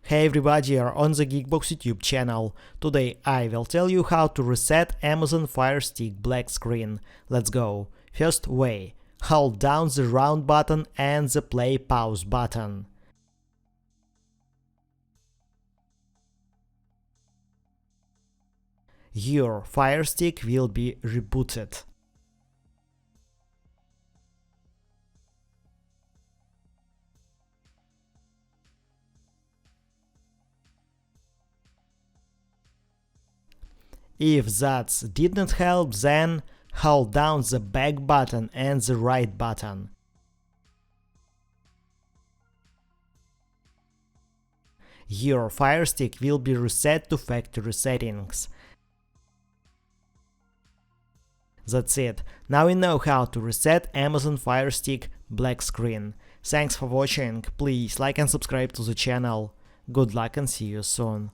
Hey everybody, you're on the GeekBox YouTube channel. Today I will tell you how to reset Amazon Fire Stick black screen. Let's go. First way. Hold down the round button and the play pause button. Your Fire Stick will be rebooted. If that didn't help, then hold down the back button and the right button. Your Fire Stick will be reset to factory settings. That's it. Now you know how to reset Amazon Fire Stick black screen. Thanks for watching. Please like and subscribe to the channel. Good luck and see you soon.